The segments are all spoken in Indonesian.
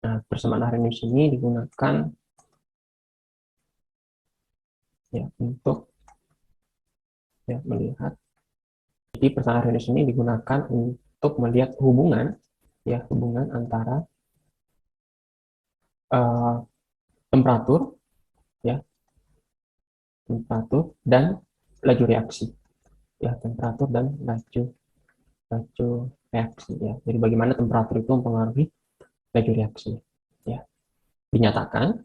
Nah, persamaan Arrhenius ini digunakan ya untuk ya melihat. Jadi persamaan Arrhenius ini digunakan untuk melihat hubungan antara uh, temperatur ya dan laju reaksi ya, temperatur dan laju reaksi ya. Jadi bagaimana temperatur itu mempengaruhi laju reaksi ya. Dinyatakan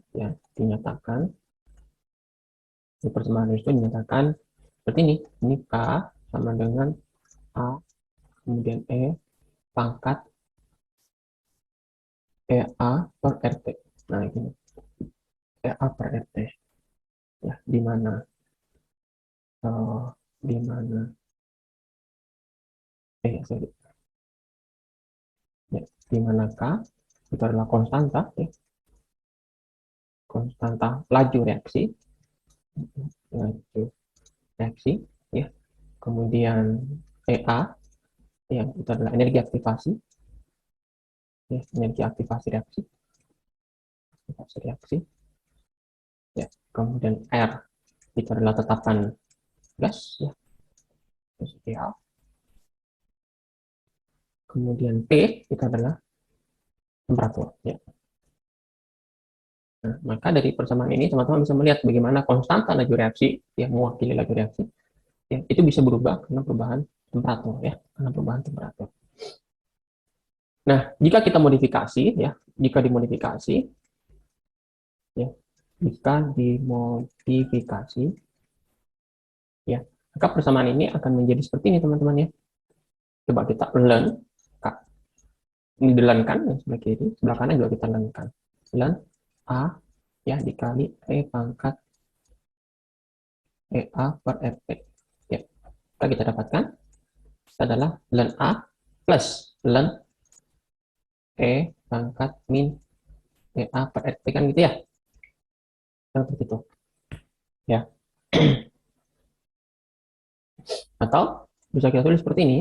di persamaan itu dinyatakan seperti ini. Ini K sama dengan A kemudian E pangkat EA per RT. Nah, ini EA per RT ya, di mana uh, di mana sorry ya, di mana K itu adalah konstanta ya, konstanta laju reaksi ya. Kemudian EA yang itu adalah energi aktivasi ya, energi aktivasi reaksi ya. Kemudian R itu adalah tetapan gas ya, ideal. Kemudian P itu adalah temperatur ya. Nah, maka dari persamaan ini teman-teman bisa melihat bagaimana konstanta laju reaksi yang mewakili laju reaksi ya, itu bisa berubah karena perubahan temperatur ya, karena perubahan temperatur. Nah, jika kita modifikasi ya, jika dimodifikasi ya, ya, maka persamaan ini akan menjadi seperti ini teman-teman ya. Coba kita learn, ini dilenkan yang sebelah kiri, sebelah kanan juga kita learnkan. Learn A ya dikali E pangkat EA per RT. Ya, kita dapatkan adalah ln A plus ln E pangkat min EA per RT kan gitu ya. Seperti itu. Ya. Atau bisa kita tulis seperti ini.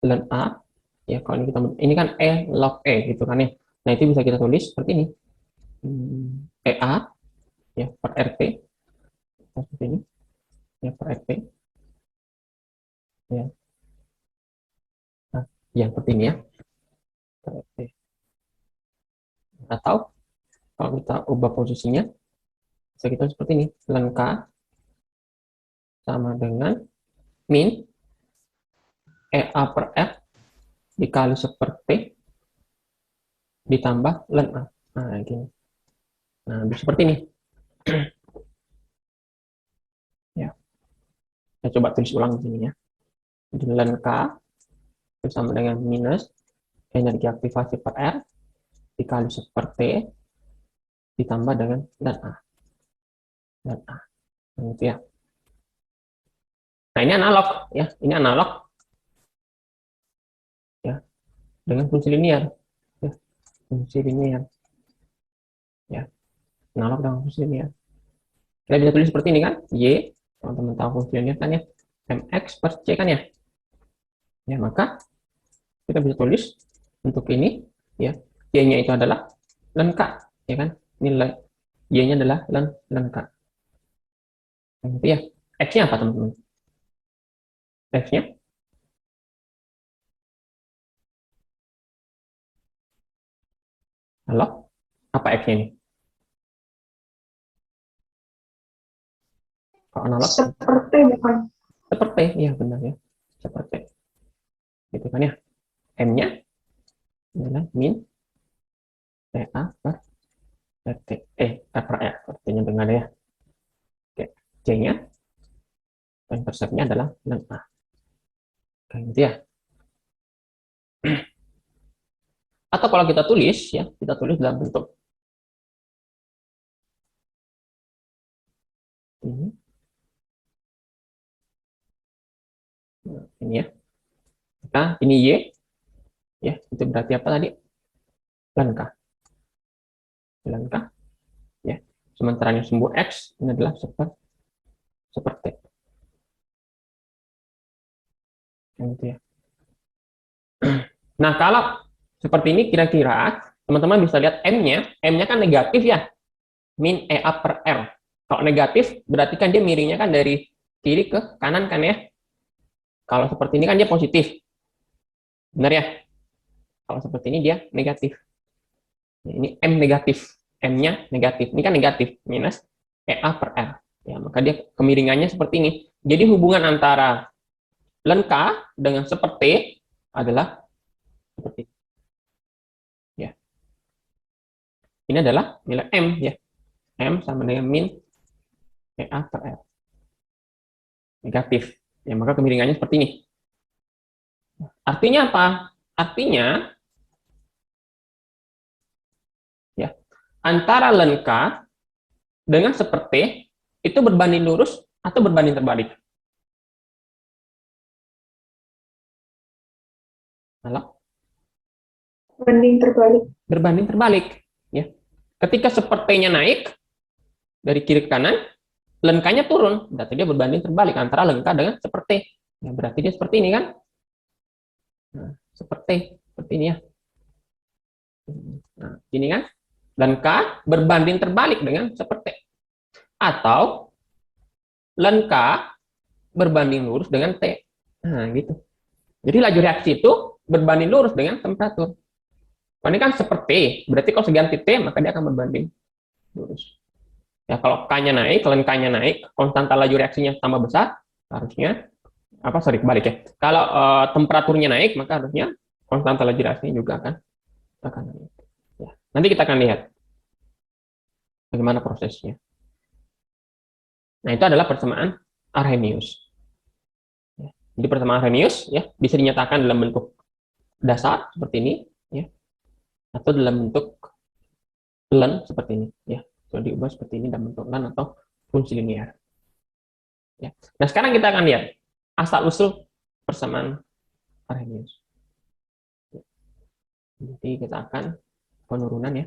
Ln A ya, kalau ini kan E log E gitu kan ya. Nah, itu bisa kita tulis seperti ini. EA ya per RT seperti ini. Ya per RT. Ya. Nah, yang seperti ini ya. Per RT. Atau kalau kita ubah posisinya bisa kita seperti ini. Ln K sama dengan min EA per F dikali seperti ditambah ln A. Nah, gini. Nah, seperti ini. Ya, saya coba tulis ulang di sini ya. Jadi ln K itu sama dengan minus energi aktivasi per R dikali seperti ditambah dengan ln A. Ln A. Nah, gitu ya. Nah, ini analog ya. Ini analog ya dengan fungsi linear. Ya, fungsi linear. Ya, analog dengan fungsi linear. Kita bisa tulis seperti ini kan. Y, teman-teman tahu fungsi linear kan ya. Mx per C kan ya. Ya, maka kita bisa tulis untuk ini ya, y-nya itu adalah ln K ya kan, nilai y-nya adalah ln K. Nah, ya, x-nya apa teman-teman? X-nya halo, apa x-nya ini? Kalau analog Seperti bukan. seperti ya, benar ya, seperti gitu kan ya. M-nya adalah min TA per RT per R, artinya dengan ya. Oke, C-nya dan persepnya adalah ln A kan gitu ya. Atau kalau kita tulis ya, kita tulis dalam bentuk ini. Nah, ini ya. Nah, ini Y ya, itu berarti apa tadi? Ln K. Ln K ya. Sementara yang sumbu X ini adalah seperti yang gitu ya. Nah, kalau seperti ini kira-kira teman-teman bisa lihat M-nya kan negatif ya, min EA per R. Kalau negatif, berarti kan dia miringnya kan dari kiri ke kanan kan ya. Kalau seperti ini kan dia positif. Benar ya? Kalau seperti ini dia negatif. Ini M negatif. M-nya negatif. Ini kan negatif. Minus EA per R. Ya, maka dia kemiringannya seperti ini. Jadi hubungan antara len K dengan seperti adalah seperti ini. Ya. Ini adalah nilai M ya. M sama dengan min EA per R. Negatif. Ya, maka kemiringannya seperti ini. Artinya apa? Artinya ya, antara len K dengan seperti itu berbanding lurus atau berbanding terbalik? Halo? Berbanding terbalik. Berbanding terbalik. Ya. Ketika sepertinya naik dari kiri ke kanan, len K-nya turun. Berarti dia berbanding terbalik antara len K dengan seperti. Ya, berarti dia seperti ini kan? Nah, seperti ini ya. Nah, ini kan? Len K berbanding terbalik dengan seperti. Atau len K berbanding lurus dengan T. Nah, gitu. Jadi laju reaksi itu berbanding lurus dengan temperatur. Ini kan seperti, berarti kalau seganti T, maka dia akan berbanding lurus. Ya, kalau K-nya naik, len K-nya naik, konstanta laju reaksinya tambah besar, harusnya, kebalik ya. Kalau temperaturnya naik, maka harusnya konstanta laju reaksinya juga akan naik. Ya. Nanti kita akan lihat bagaimana prosesnya. Nah, itu adalah persamaan Arrhenius. Ya. Jadi persamaan Arrhenius ya bisa dinyatakan dalam bentuk dasar seperti ini, ya, atau dalam bentuk len seperti ini, ya. So, diubah seperti ini dalam bentuk len atau fungsi linear. Ya. Nah, sekarang kita akan lihat asal-usul persamaan Arrhenius. Ya. Jadi kita akan penurunan ya.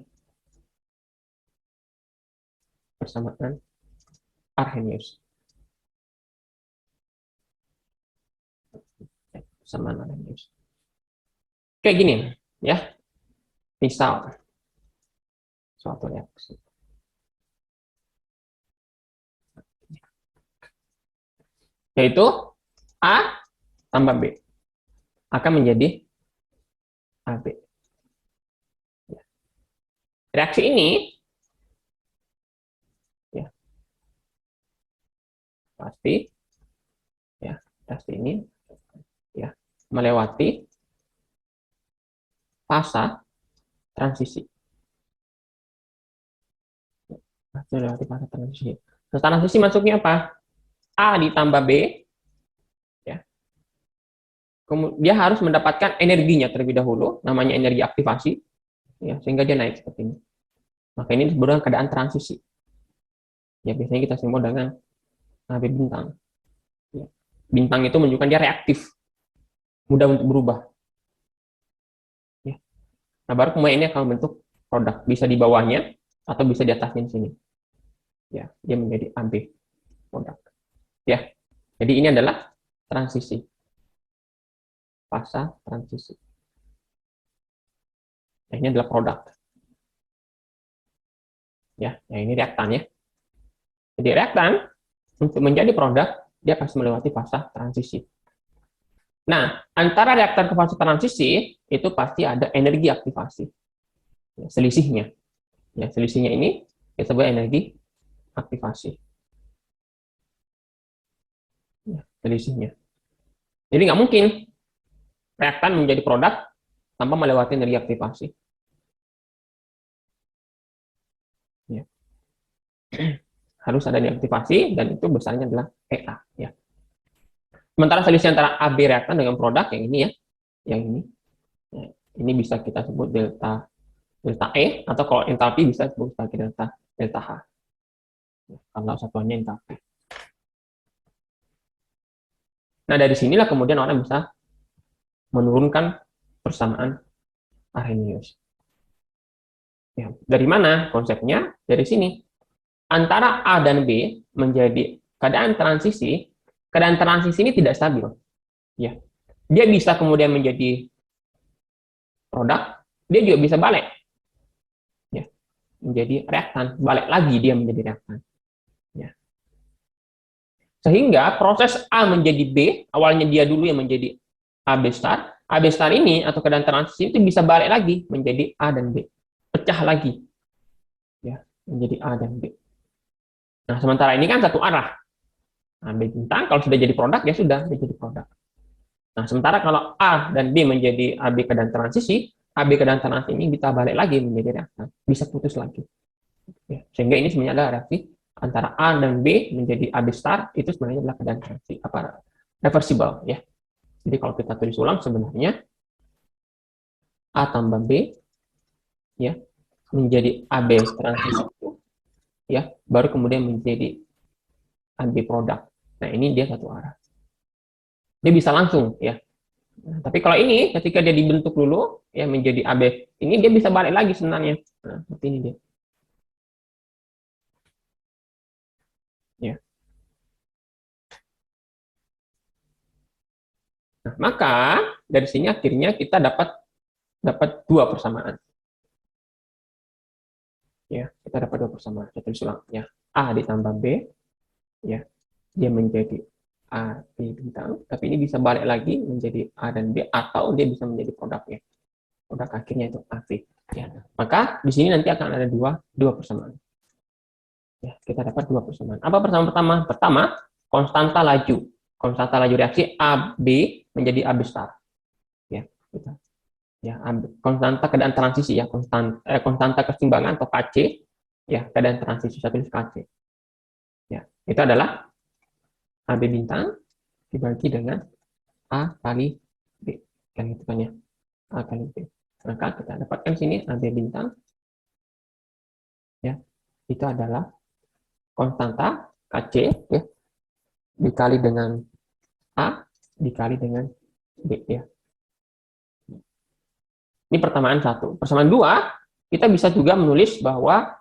Persamaan Arrhenius. Ya, persamaan Arrhenius. Kayak gini ya. Misal suatu reaksi. Yaitu A tambah B akan menjadi AB. Reaksi ini ya pasti ya reaksi ini ya melewati fase transisi. Melewati fase transisi. Fase transisi masuknya apa? A ditambah B ya. Kemudian dia harus mendapatkan energinya terlebih dahulu, namanya energi aktivasi ya, sehingga dia naik seperti ini. Maka ini disebut dengan keadaan transisi. Ya, biasanya kita simbol dengan AB bintang. Ya. Bintang itu menunjukkan dia reaktif, mudah untuk berubah. Ya. Nah, baru kemudian ini akan membentuk produk, bisa di bawahnya atau bisa di atasnya di sini. Ya, dia menjadi AB produk. Ya, jadi ini adalah transisi, fase transisi. Nah, ini adalah produk. Ya, ini reaktan ya. Jadi reaktan untuk menjadi produk dia pasti melewati fase transisi. Nah, antara reaktan ke fase transisi itu pasti ada energi aktivasi. Ya, selisihnya. Ya, selisihnya ini disebut energi aktivasi. Ya, selisihnya. Jadi nggak mungkin reaktan menjadi produk tanpa melewati energi aktivasi. Ya. Harus ada energi aktivasi dan itu besarnya adalah EA. Ya. Sementara selisih antara AB reaktan dengan produk yang ini ya, yang ini. Ya, ini bisa kita sebut delta E atau kalau entalpi bisa disebut sebagai delta H. Ya, kalau satuannya entalpi. Nah, dari sinilah kemudian orang bisa menurunkan persamaan Arrhenius. Ya, dari mana konsepnya? Dari sini. Antara A dan B menjadi keadaan transisi ini tidak stabil. Ya. Dia bisa kemudian menjadi produk, dia juga bisa balik. menjadi reaktan, balik lagi dia menjadi reaktan. Ya. Sehingga proses A menjadi B, awalnya dia dulu yang menjadi AB star ini atau keadaan transisi itu bisa balik lagi menjadi A dan B, pecah lagi, ya, menjadi A dan B. Nah, sementara ini kan satu arah. AB bintang kalau sudah jadi produk ya sudah jadi produk. Nah, sementara kalau A dan B menjadi AB keadaan transisi, AB keadaan transisi ini bisa balik lagi menjadi reaktan, bisa putus lagi. Ya, sehingga ini sebenarnya adalah reaksi antara A dan B menjadi AB star itu sebenarnya adalah keadaan transisi apa reversible ya. Jadi kalau kita tulis ulang sebenarnya A tambah B ya menjadi AB transisi ya baru kemudian menjadi AB produk. Nah, ini dia satu arah. Dia bisa langsung ya. Nah, tapi kalau ini ketika dia dibentuk dulu ya menjadi AB ini dia bisa balik lagi sebenarnya. Nah, seperti ini dia. Ya. Nah, maka dari sini akhirnya kita dapat dua persamaan. Ya, kita dapat dua persamaan. Saya tulis ulang ya. A ditambah B ya. Dia menjadi A B bintang, tapi ini bisa balik lagi menjadi A dan B atau dia bisa menjadi produknya. Produk akhirnya itu AB. Ya. Maka di sini nanti akan ada dua persamaan. Ya, kita dapat dua persamaan. Apa persamaan pertama? Pertama, konstanta laju. Konstanta laju reaksi AB menjadi AB star. Ya, kita. Ya, konstanta keadaan transisi ya, konstanta keseimbangan atau KC. Ya, keadaan transisi satu KC. Ya, itu adalah AB bintang dibagi dengan A kali B. Kan gitu kan ya. A kali B. Maka kita dapatkan sini AB bintang ya, itu adalah konstanta KC ya, dikali dengan A dikali dengan B ya. Ini persamaan satu. Persamaan dua, kita bisa juga menulis bahwa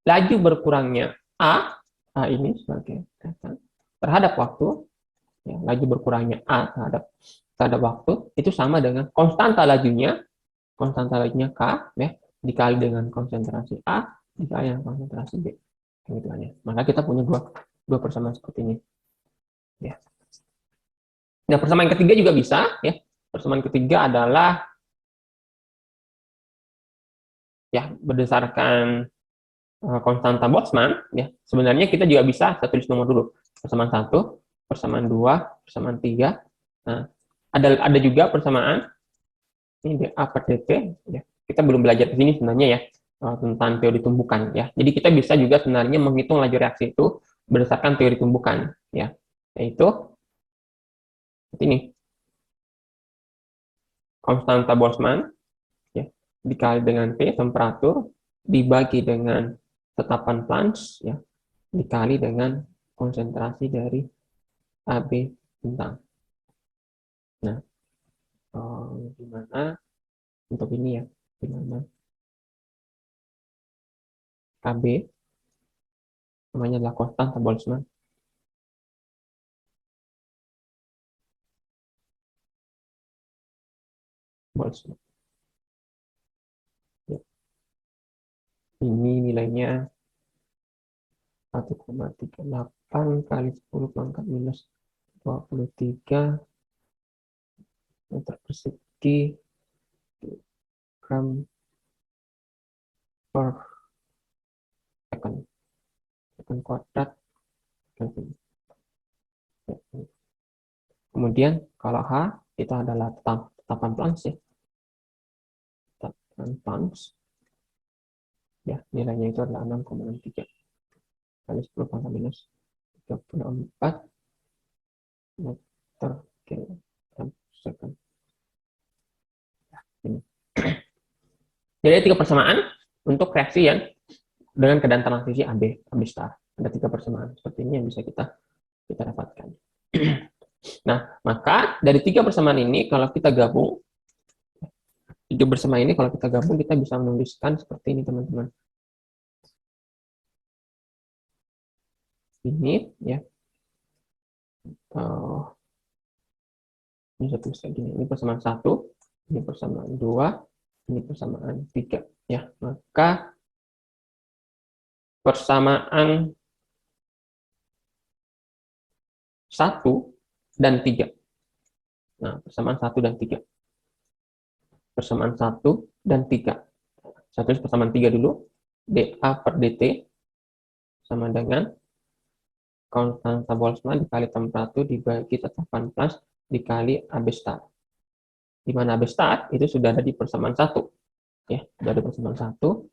laju berkurangnya A ini sebagai terhadap waktu, ya, laju berkurangnya A terhadap waktu itu sama dengan konstanta lajunya K ya, dikali dengan konsentrasi A dikali dengan konsentrasi B. Gitu kan ya. Maka kita punya dua persamaan seperti ini. Ya. Nah, persamaan ketiga juga bisa ya. Persamaan ketiga adalah ya berdasarkan konstanta Boltzmann ya. Sebenarnya kita juga bisa saya tulis nomor dulu. Persamaan satu, persamaan dua, persamaan tiga. Nah, ada juga persamaan ini dA per dt ya. Kita belum belajar di sini sebenarnya ya tentang teori tumbukan ya. Jadi kita bisa juga sebenarnya menghitung laju reaksi itu berdasarkan teori tumbukan ya. Yaitu seperti ini. Konstanta Boltzmann ya dikali dengan T temperatur dibagi dengan tetapan Planck ya dikali dengan konsentrasi dari AB bintang. Nah, gimana untuk ini ya? Gimana AB namanya adalah konstanta Boltzmann. Boltzmann. Ya. Ini nilainya 1,38 kali 10 pangkat minus 23 meter persegi gram per second. Second kuadrat. Kemudian kalau H itu adalah tetapan Planck ya. Tetapan Planck. Ya, nilainya itu adalah 6,63 kali 10 pangkat minus 34 meter kilogram second. Ini. Jadi ada tiga persamaan untuk reaksi yang dengan keadaan transisi AB star. Ada tiga persamaan seperti ini yang bisa kita dapatkan. Nah, maka dari tiga persamaan ini kalau kita gabung, tiga persamaan ini kalau kita gabung kita bisa menuliskan seperti ini teman-teman. Ini ya. Ini satu kayak gini. Ini persamaan satu, ini persamaan dua, ini persamaan tiga. Ya, maka persamaan 1 dan 3. Nah, persamaan 1 dan 3. Persamaan 1 dan 3. Saya tulis persamaan 3 dulu. dA per dt sama dengan konstanta Boltzmann dikali temperatur dibagi tetapan plus dikali AB star. Di mana AB star itu sudah ada di persamaan 1. Ya, sudah ada persamaan 1.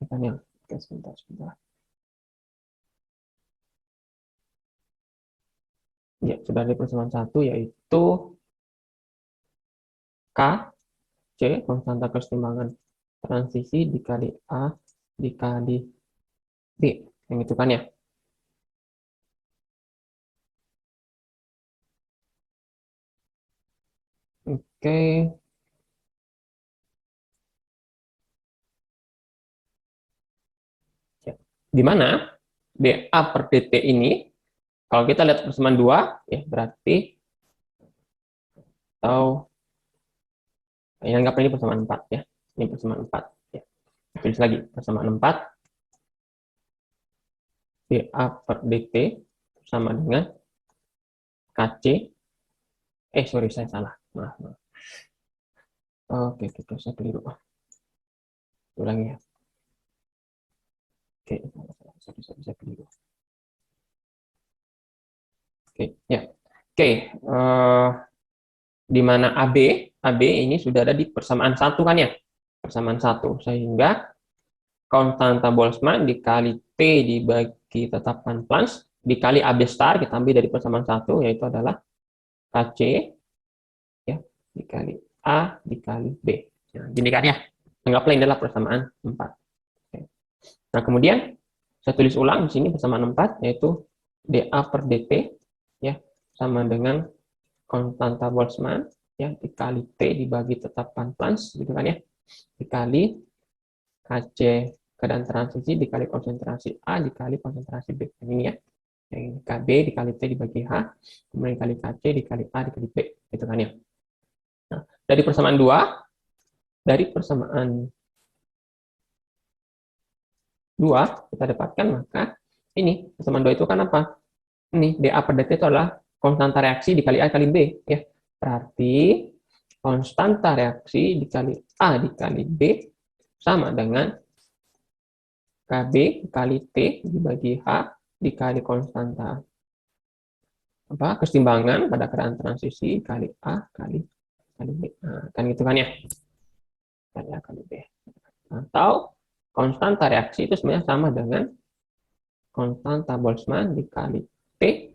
Oke, sebentar. Ya, sudah ada persamaan 1 yaitu K, C, konstanta keseimbangan transisi dikali A dikali B. Yang itu kan ya. Oke. Ya. Di mana dA per dt ini, kalau kita lihat persamaan 2, ya berarti, atau yang anggap ini persamaan 4 ya. Ini persamaan 4 ya. Tulis lagi persamaan 4 dA per dt sama dengan KC. Sorry, saya salah. Maaf. Oke, saya keliru. Ulangi ya. Oke, saya keliru. Oke, ya. Oke, di mana AB ini sudah ada di persamaan 1 kan ya? Persamaan 1, sehingga konstanta Boltzmann dikali T dibagi tetapan Planck dikali AB star, kita ambil dari persamaan 1, yaitu adalah KC ya, dikali A dikali B. Nah, gini kan ya, anggaplah ini adalah persamaan 4. Nah, kemudian saya tulis ulang di sini persamaan 4, yaitu dA per dt ya, sama dengan konstanta Boltzmann ya, dikali T dibagi tetapan Planck, gitu kan ya, dikali KC keadaan transisi dikali konsentrasi A dikali konsentrasi B. Ini ya. Yang KB dikali T dibagi H, kemudian dikali KC dikali A dikali B. Gitu kan ya. Nah, dari persamaan 2, kita dapatkan, maka ini persamaan 2 itu kan apa? Ini dA per dt itu adalah konstanta reaksi dikali A dikali B. Ya. Berarti konstanta reaksi dikali A dikali B sama dengan KB dikali T dibagi H dikali konstanta keseimbangan pada keadaan transisi kali A kali B. Nah, kan gitu kan ya. Kali A kali B. Atau konstanta reaksi itu sebenarnya sama dengan konstanta Boltzmann dikali T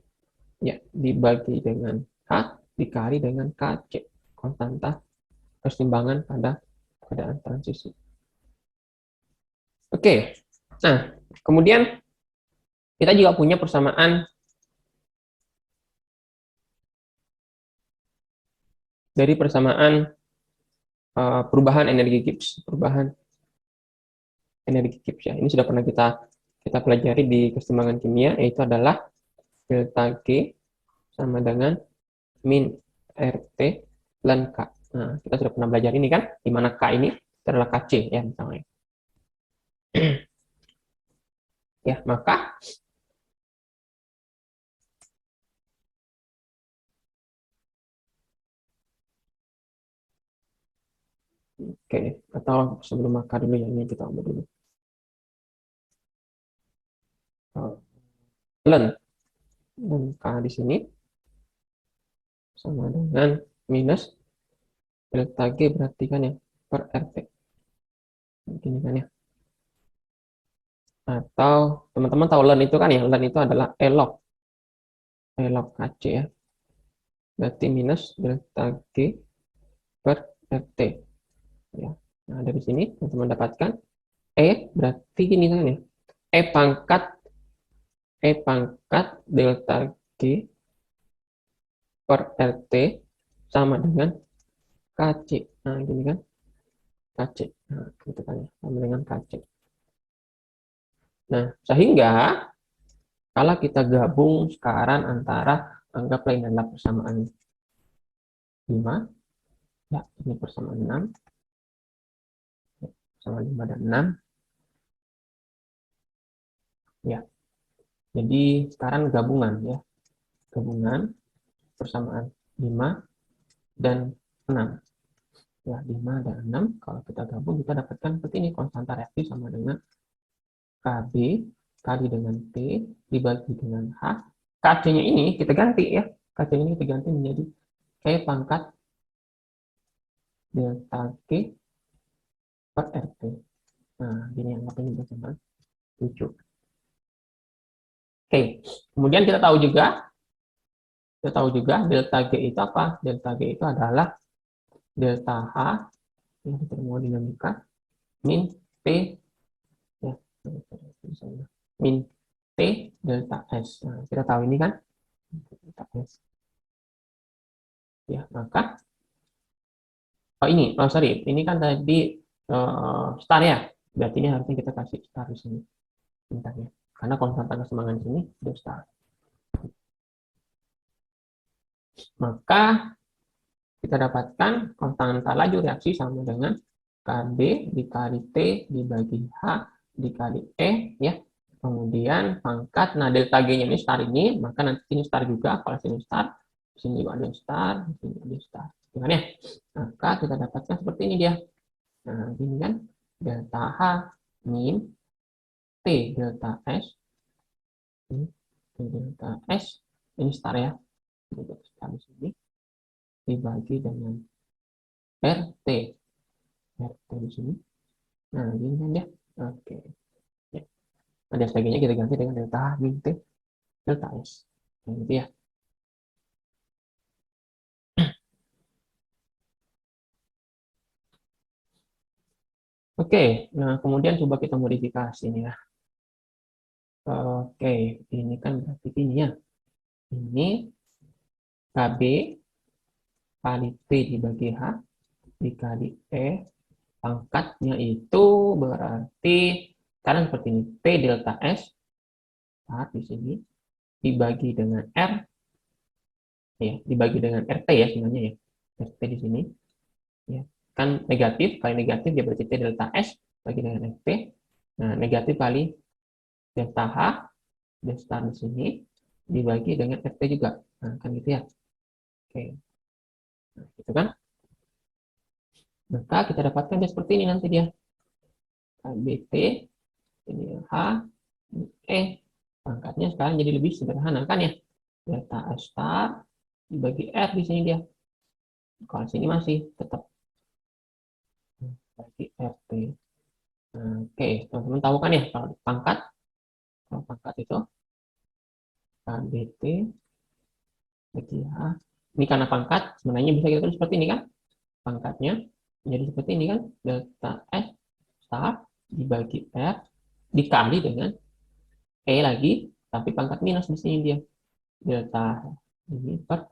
ya dibagi dengan H dikali dengan KC, konstanta keseimbangan pada keadaan transisi. Oke. Nah, kemudian kita juga punya persamaan dari persamaan perubahan energi Gibbs, ya. Ini sudah pernah kita pelajari di keseimbangan kimia, yaitu adalah delta G sama dengan min RT dan K. Nah, kita sudah pernah belajar ini kan, di mana K ini adalah KC ya misalnya. Ya, maka oke, atau sebelum maka dulu ya, ini kita ambil dulu. Ln dan K di sini sama dengan minus delta G berarti kan ya per RT. Begini kan ya. Atau teman-teman tahu ln itu kan ya, ln itu adalah log KC ya. Berarti minus delta G per RT. Ya. Nah, dari sini teman-teman dapatkan berarti gini kan ya. pangkat delta G per RT sama dengan KC. Nah, gini kan. KC. Nah, gitu kan ya. Sama dengan KC. Nah, sehingga kalau kita gabung sekarang antara, anggaplah ini adalah persamaan 5, ya, ini persamaan 6, sama 5 dan 6, Ya, jadi sekarang gabungan ya. Gabungan persamaan 5 dan 6. Ya, 5 dan 6 kalau kita gabung kita dapatkan seperti ini, konstanta reaktif sama dengan KB kali dengan T dibagi dengan H. KC-nya ini kita ganti ya. KC-nya ini kita ganti menjadi E pangkat delta G per RT. Nah, ini yang ini bersamaan 7. Oke, kemudian kita tahu juga delta G itu apa? Delta G itu adalah delta H yang termodinamika min T ya, min T delta S. Nah, kita tahu ini kan delta S. Ya, maka sorry, ini kan tadi star ya. Berarti ini harusnya kita kasih star di sini. Bentar ya. Karena konstanta keseimbangan di sini itu star. Maka kita dapatkan konstanta laju reaksi sama dengan KB dikali T dibagi H dikali E ya. Kemudian pangkat, nah delta G-nya ini star ini, maka nanti sini star juga, kalau sini star, sini juga ada star, sini ada star. Gimana ya? Maka kita dapatkan seperti ini dia. Nah, ini kan delta H min T delta S, T delta S, ini star ya, star di sini, dibagi dengan RT, RT di sini. Nah, ini kan ya. Oke. Ya. Nah, delta G-nya kita ganti dengan delta H min T delta S. Nah, gitu ya. Oke, nah kemudian coba kita modifikasi ini ya. Oke, ini kan berarti ini ya. Ini KB kali T dibagi H dikali E, pangkatnya itu berarti sekarang seperti ini. T delta S saat di sini dibagi dengan R, ya, dibagi dengan RT ya sebenarnya ya. RT di sini ya. Kan negatif, kali negatif dia berarti T delta S bagi dengan RT. Nah, negatif kali delta H delta di sini dibagi dengan RT juga. Nah, kan gitu ya. Oke. Nah, gitu kan? Maka kita dapatkan dia seperti ini nanti dia. BT, ini H, ini E. Pangkatnya sekarang jadi lebih sederhana kan ya. Delta S star dibagi R di sini dia. Kalau sini masih tetap bagi RT. Nah, oke, teman-teman tahu kan ya kalau pangkat itu KBT bagi H. Ini karena pangkat, sebenarnya bisa kita tulis seperti ini kan. Pangkatnya jadi seperti ini kan. Delta S star dibagi R dikali dengan E lagi, tapi pangkat minus di sini dia. Delta ini per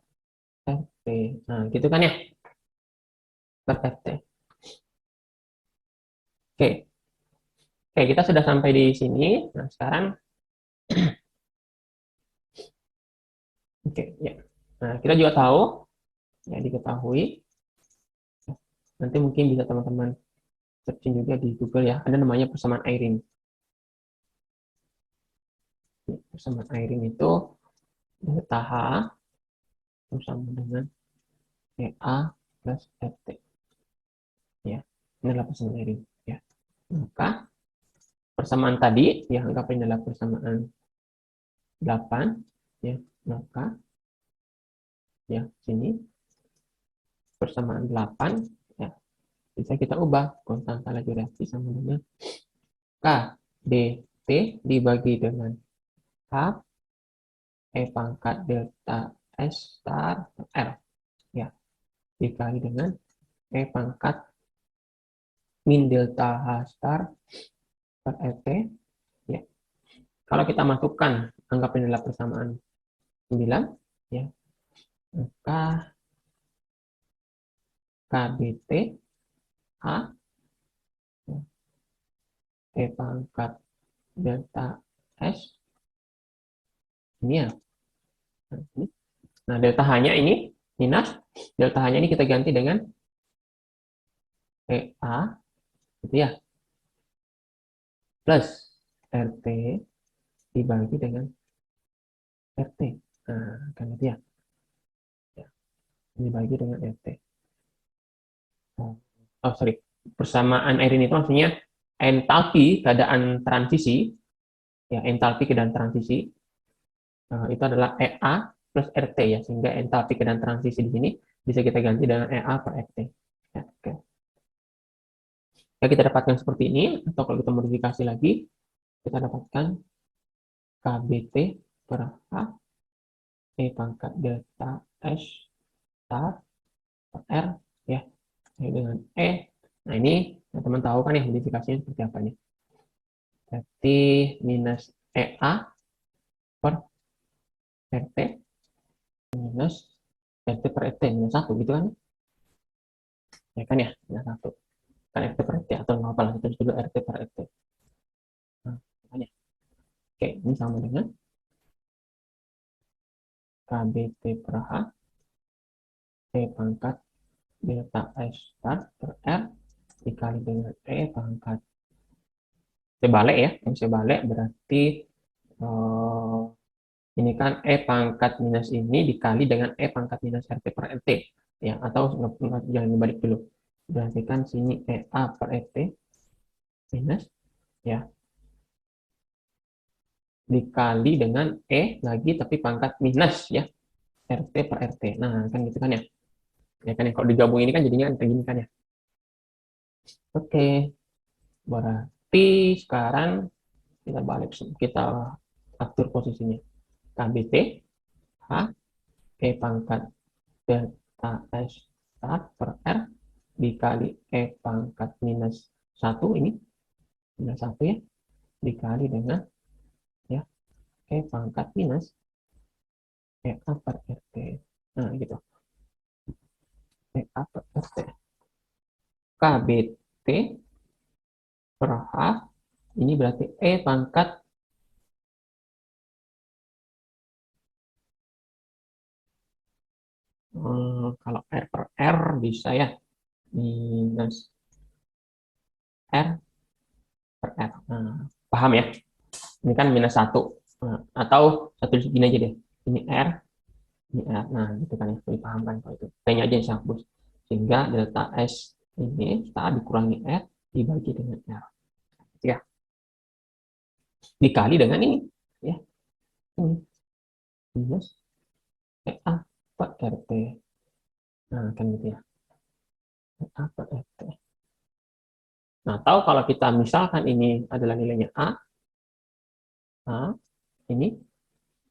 RT. Nah, gitu kan ya, per RT. Oke, oke kita sudah sampai di sini. Nah, sekarang, oke, ya. Nah, kita juga tahu, ya diketahui, nanti mungkin bisa teman-teman searching juga di Google ya, ada namanya persamaan Irene. Persamaan Irene itu delta H sama dengan EA plus RT. Ya, ini adalah persamaan Irene. Ya. Maka persamaan tadi, ya anggap ini adalah persamaan 8, ya, maka ya sini persamaan 8 ya bisa kita ubah konstanta laju reaksi sama dengan K dt dibagi dengan H E pangkat delta S star R ya dikali dengan E pangkat min delta H star per RT ya. Kalau kita masukkan anggap ini adalah persamaan 9 ya, maka KBT H ya, E pangkat delta S ini ya. Nah, delta H-nya ini minus, delta H-nya ini kita ganti dengan EA, gitu ya, plus RT dibagi dengan RT. Nah, kan itu ya. Ya, dibagi dengan RT. Oh, sorry. Persamaan air ini itu maksudnya entalpi keadaan transisi, ya, entalpi keadaan transisi itu adalah EA plus RT ya, sehingga entalpi keadaan transisi di sini bisa kita ganti dengan EA per RT. Ya, oke. Ya, kita dapatkan seperti ini, atau kalau kita modifikasi lagi, kita dapatkan KBT per H E pangkat delta S star per R ya, dengan E. Nah, ini teman-teman tahu kan ya modifikasinya seperti apa nih. Berarti minus EA per RT minus RT per RT minus 1 gitu kan. Ya kan ya, minus 1. Kan RT per RT atau nggak apa lah, kita juga RT per RT. Nah, makanya. Oke, ini sama dengan KBT per H E pangkat delta S star per R dikali dengan E pangkat saya balik ya, yang saya balik berarti ini kan E pangkat minus ini dikali dengan E pangkat minus RT per RT ya, atau jangan dibalik dulu, berarti kan sini EA per RT minus ya dikali dengan E lagi tapi pangkat minus ya RT per RT. Nah kan gitu kan ya, ya kan ya, kalau digabung ini kan jadinya kayak gini kan ya. Oke, berarti sekarang kita balik, kita atur posisinya KBT H E pangkat delta S star per R dikali E pangkat minus 1 ini, minus 1 ya, dikali dengan ya E pangkat minus EA per RT. Nah, gitu. EA per RT. KBT per H, ini berarti E pangkat kalau R per R bisa ya, minus R per R. Nah, paham ya? Ini kan minus 1. Nah, atau satu gini aja deh. Ini R, ini R. Nah, gitu kan ya. Lebih paham kan kalau itu. T-nya aja yang saya hapus. Sehingga delta S ini tak dikurangi R dibagi dengan R. Ya. Dikali dengan ini. Ya. Ini. Minus EA per RT. Nah, kan gitu ya. EA per RT. Nah, tahu kalau kita misalkan ini adalah nilainya A, ini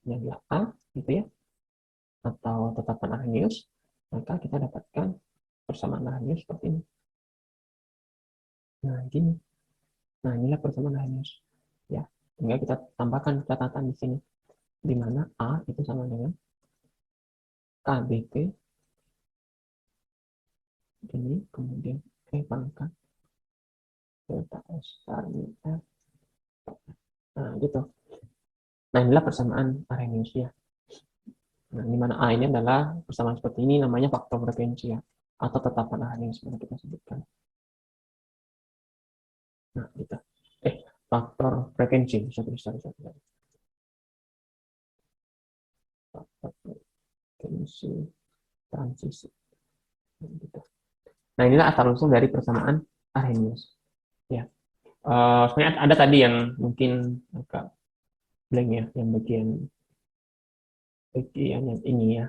adalah A, gitu ya, atau tetapan Arrhenius, maka kita dapatkan persamaan Arrhenius seperti ini. Nah, gini. Nah, inilah persamaan Arrhenius. Ya, tinggal kita tambahkan catatan di sini, di mana A itu sama dengan KBT ini, kemudian E pangkat delta S star F. Nah, gitu. Nah, inilah persamaan Arrhenius ya. Nah, di mana A ini adalah persamaan seperti ini, namanya faktor frekuensi ya, atau tetapan Arrhenius yang kita sebutkan. Nah, gitu. Faktor frekuensi, faktor frekuensi transisi. Gitu. Nah, inilah asal-usul dari persamaan Arrhenius. Ya. Sebenarnya ada tadi yang mungkin agak blank ya, yang bagian yang ini ya.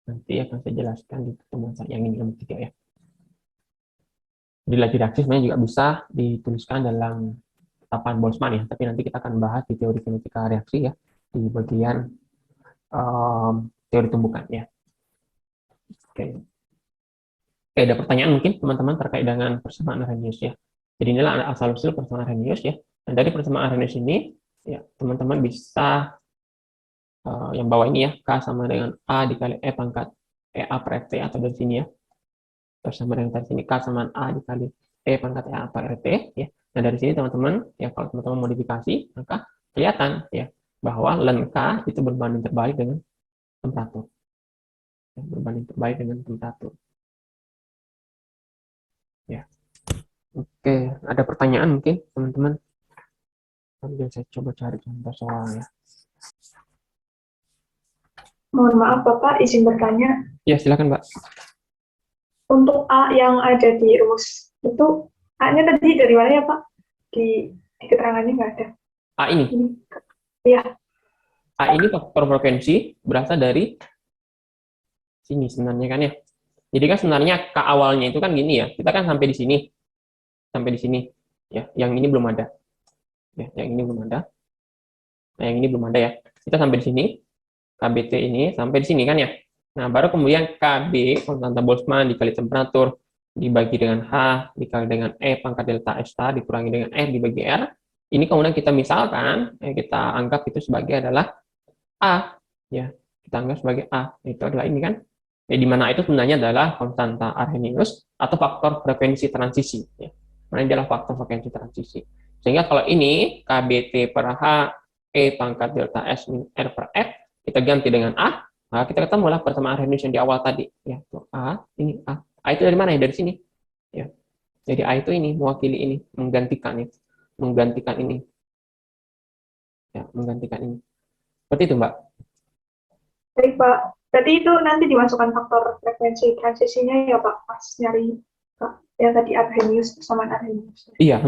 Nanti akan saya jelaskan di pertemuan yang ini nomor 3 ya. Jadi lagi reaksi sebenarnya juga bisa dituliskan dalam tetapan Boltzmann ya, tapi nanti kita akan bahas di teori kinetika reaksi ya, di bagian teori tumbukan ya. Oke. Oke, ada pertanyaan mungkin teman-teman terkait dengan persamaan Arrhenius ya. Jadi inilah asal-usul persamaan Arrhenius ya. Dan dari persamaan Arrhenius ini, ya teman-teman bisa yang bawah ini ya, K sama dengan A dikali E pangkat EA per RT, atau dari sini ya, bersama dengan dari sini K sama A dikali E pangkat EA per RT ya. Nah dari sini teman-teman ya, kalau teman-teman modifikasi maka kelihatan ya bahwa ln K itu berbanding terbalik dengan temperatur. Ya, berbanding terbalik dengan temperatur. Ya. Oke, ada pertanyaan mungkin teman-teman Sambil saya coba cari contoh soalnya. Mohon maaf Bapak, izin bertanya. Ya, silakan, Mbak. Untuk A yang ada di rumus itu, A-nya tadi dari mana ya Pak? Di keterangannya nggak ada. A ini. Ini. Iya, A ini faktor frekuensi berasal dari sini sebenarnya kan ya. Jadi kan sebenarnya K awalnya itu kan gini ya. Kita kan sampai di sini. Sampai di sini. Ya, yang ini belum ada. Ya, yang ini belum ada. Nah, yang ini belum ada ya. Kita sampai di sini. KBT ini sampai di sini kan ya. Nah, baru kemudian KB, konstanta Boltzmann dikali temperatur, dibagi dengan H, dikali dengan E pangkat delta S dikurangi dengan R dibagi R. Ini kemudian kita misalkan, kita anggap itu sebagai adalah A. Ya, kita anggap sebagai A. Itu adalah ini kan. Di mana itu sebenarnya adalah konstanta Arrhenius atau faktor frekuensi transisi. Ya. Mana ini adalah faktor frekuensi transisi. Sehingga kalau ini KBT per H, E pangkat delta S min R per F, kita ganti dengan A, maka kita ketemulah persamaan Arrhenius yang di awal tadi. Ya, tuh A, ini A. A itu dari mana ya? Dari sini. Ya. Jadi A itu ini, mewakili ini, menggantikan ini. Menggantikan ini. Ya, menggantikan ini. Seperti itu, Mbak. baik Pak. Berarti itu nanti dimasukkan faktor frekuensi transisinya ya Pak, pas nyari Pak. Yang tadi Arrhenius, persamaan Arrhenius. Iya,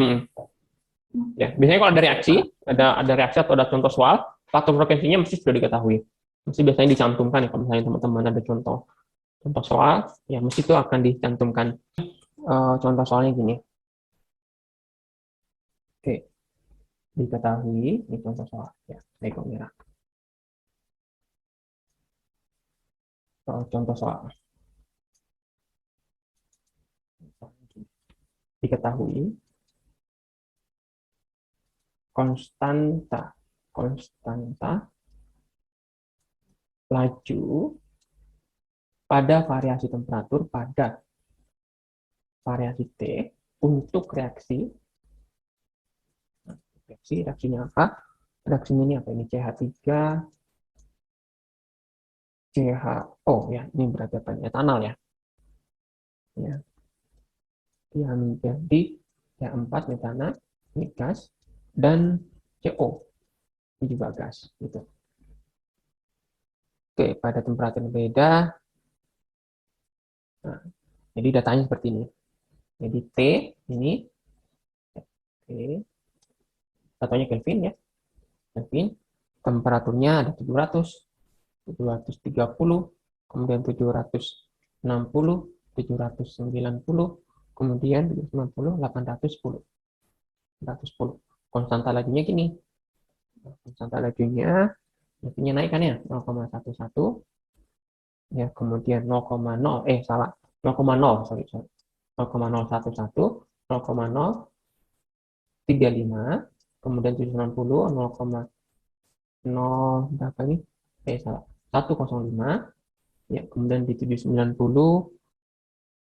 ya, biasanya kalau ada reaksi, ada reaksi atau ada contoh soal, faktor frekuensinya mesti sudah diketahui. Mesti biasanya dicantumkan ya, kalau misalnya teman-teman ada contoh soal, ya mesti itu akan dicantumkan. Contoh soalnya gini. Oke, diketahui, ini contoh soal. Ya, Eko merah. Contoh soal. Diketahui, konstanta laju pada variasi temperatur pada variasi T untuk reaksinya apa? Reaksinya ini apa? Ini CH3 CHO ya, ini berarti apa? Etanol ya. Ya. Yang menjadi CH4 metana, ini gas, dan CO ini juga gas gitu. Oke, pada temperatur yang beda. Nah, jadi datanya seperti ini. Jadi T ini T satunya Kelvin ya. Kelvin. Temperaturnya ada 700, 730, kemudian 760, 790, kemudian 790, 810. 810. Konstanta lajunya gini. Konstanta lajunya naik kan ya, 0,11 ya, kemudian 0,0 salah 0,0 sorry 0,011 0,035 kemudian 760 0,0 berapa ini salah 105 ya, kemudian di 790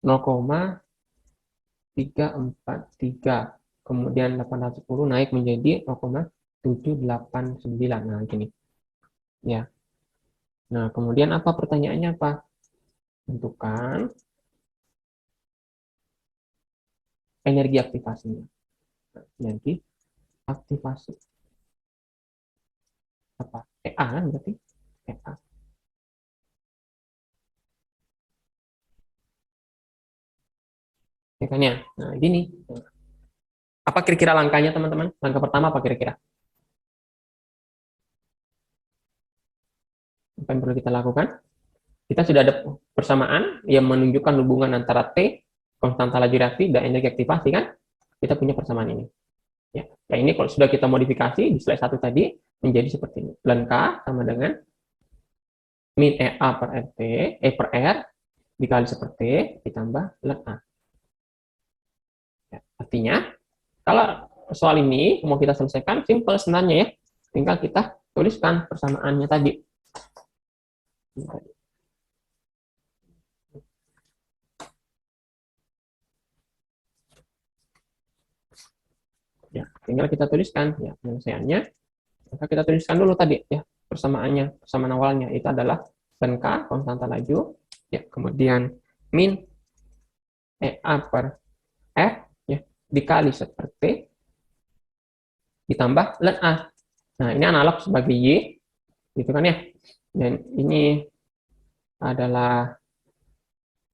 0,343 kemudian 810 naik menjadi 0,789. Nah gini ya. Nah kemudian apa pertanyaannya apa? Tentukan energi aktivasinya. Nah, energi aktivasi apa? EA kan berarti EA. Ya kan ya? Nah gini. Apa kira-kira langkahnya teman-teman? Langkah pertama apa kira-kira? Apa yang perlu kita lakukan? Kita sudah ada persamaan yang menunjukkan hubungan antara T, konstanta laju reaksi, dan energi aktivasi kan? Kita punya persamaan ini. Ya, nah ini kalau sudah kita modifikasi di slide 1 tadi menjadi seperti ini. Ln K sama dengan min EA per RT, E per R dikali seperti ditambah ln A. Ya, artinya, kalau soal ini mau kita selesaikan, simple sebenarnya ya. Tinggal kita tuliskan persamaannya tadi. Ya, tinggal kita tuliskan ya penyelesaiannya. Maka kita tuliskan dulu tadi ya persamaannya, persamaan awalnya itu adalah ln K konstanta laju ya, kemudian min EA per R ya dikali seperti ditambah ln A. Nah, ini analog sebagai Y, gitu kan ya. Dan ini adalah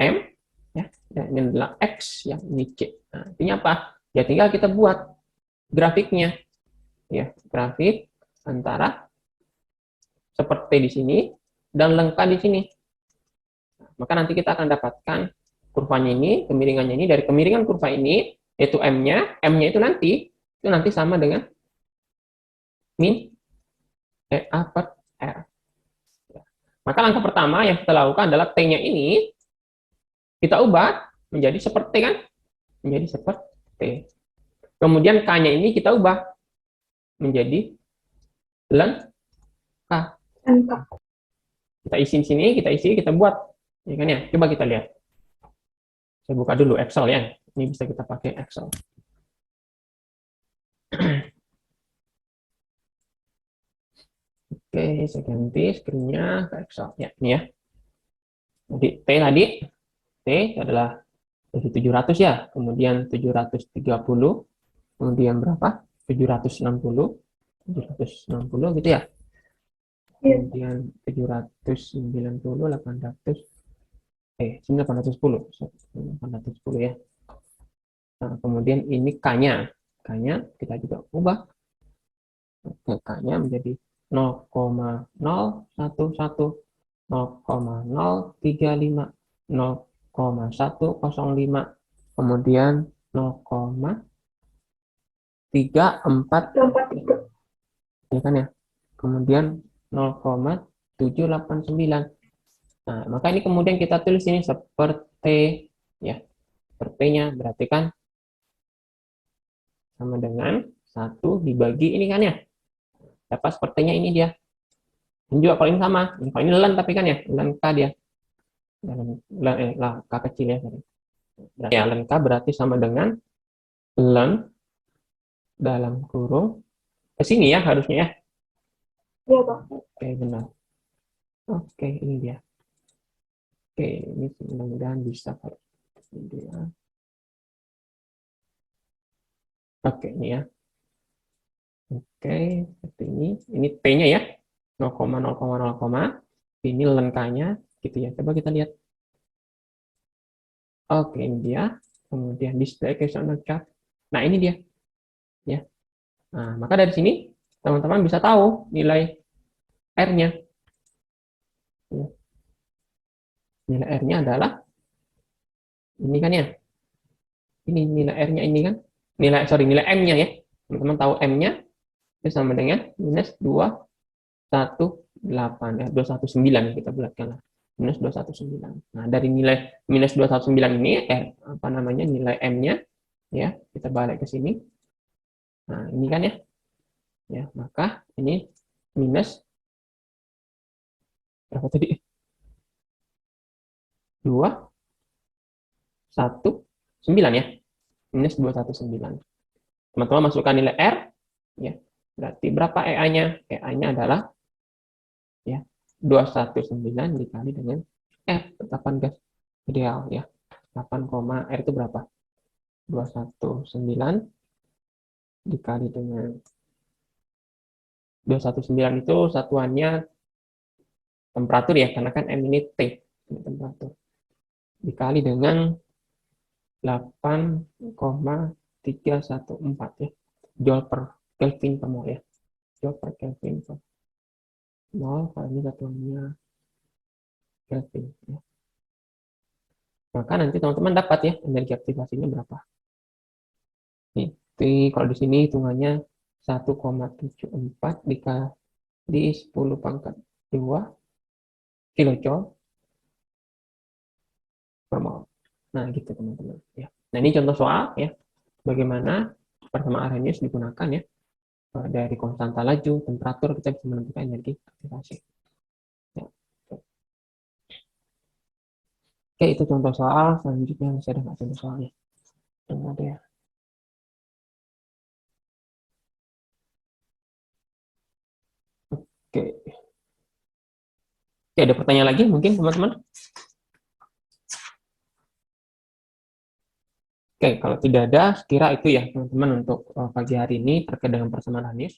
M, ya. Dan ini adalah X, ya. Ini C. Nah, artinya apa? Ya tinggal kita buat grafiknya, ya. Grafik antara seperti di sini dan lengkap di sini. Maka nanti kita akan dapatkan kurvanya ini, kemiringannya ini, dari kemiringan kurva ini, yaitu M-nya itu nanti sama dengan min A per R. Maka langkah pertama yang kita lakukan adalah T-nya ini kita ubah menjadi seperti kan? Menjadi seperti. Kemudian K-nya ini kita ubah menjadi ln K. Kita isi sini, kita buat. Ya kan ya? Coba kita lihat. Saya buka dulu Excel ya. Ini bisa kita pakai Excel. Oke, saya ganti screen-nya ke Excel. Ya, ini ya. Jadi T adalah dari 700 ya, kemudian 730, kemudian berapa? 760 gitu ya. Kemudian 790, 800, 810 ya. Nah, kemudian ini K-nya kita juga ubah. K-nya menjadi 0,011, 0,035, 0,105, kemudian 0,343, ya kan ya. Kemudian 0,789. Nah, maka ini kemudian kita tulis ini seperti ya. Sepertinya berarti kan sama dengan 1 dibagi ini kan ya. Dapat sepertinya ini dia. Ini juga kalau ini sama. Kalau ini ln tapi kan ya, ln K dia. K kecil ya. Berarti ya, ln K berarti sama dengan ln dalam kurung ke sini ya harusnya ya. Iya, Pak. Oke, benar. Oke, ini dia. Oke, ini mudah-mudahan bisa kalau ini ya. Oke, ini ya. Oke, seperti ini. Ini T-nya ya. 0,0,0, ini ln K-nya gitu ya. Coba kita lihat. Oke, ini dia. Kemudian display equation chart. Nah, ini dia. Ya. Nah, maka dari sini teman-teman bisa tahu nilai R-nya. Ya. Nilai R-nya adalah ini kan ya. Ini nilai R-nya ini kan. Nilai M-nya ya. Teman-teman tahu M-nya itu sama dengan minus 218 ya, 219 kita bulatkan lah. Minus 219. Nah, dari nilai minus 219 ini apa namanya? Nilai M-nya ya, kita balik ke sini. Nah, ini kan ya. Ya, maka ini minus berapa tadi? 219 ya. Minus 219. Teman-teman masukkan nilai R ya. Berarti berapa EA-nya? EA-nya adalah ya 219 dikali dengan R, tetapan gas ideal ya. 8, R itu berapa? 219 dikali dengan 219 itu satuannya temperatur ya, karena kan M ini T, temperatur. Dikali dengan 8,314 ya. Joule per Kelvin per mol ya. Joule per Kelvin per mol, kalau ini satuannya Kelvin ya. Maka nanti teman-teman dapat ya energi aktivasinya berapa. Nih, kalau di sini hitungannya 1,74 dikali 10 pangkat 2 kilojoule per mol. Nah, gitu teman-teman ya. Nah, ini contoh soal ya. Bagaimana persamaan Arrhenius digunakan ya. Dari konstanta laju, temperatur kita bisa menentukan energi aktivasi. Ya. Oke, itu contoh soal. Selanjutnya masih ada nggak contoh soalnya? Yang ada ya. Oke. Oke, ada pertanyaan lagi mungkin teman-teman? Oke, kalau tidak ada, kira itu ya teman-teman untuk pagi hari ini terkait dengan persamaan Arrhenius.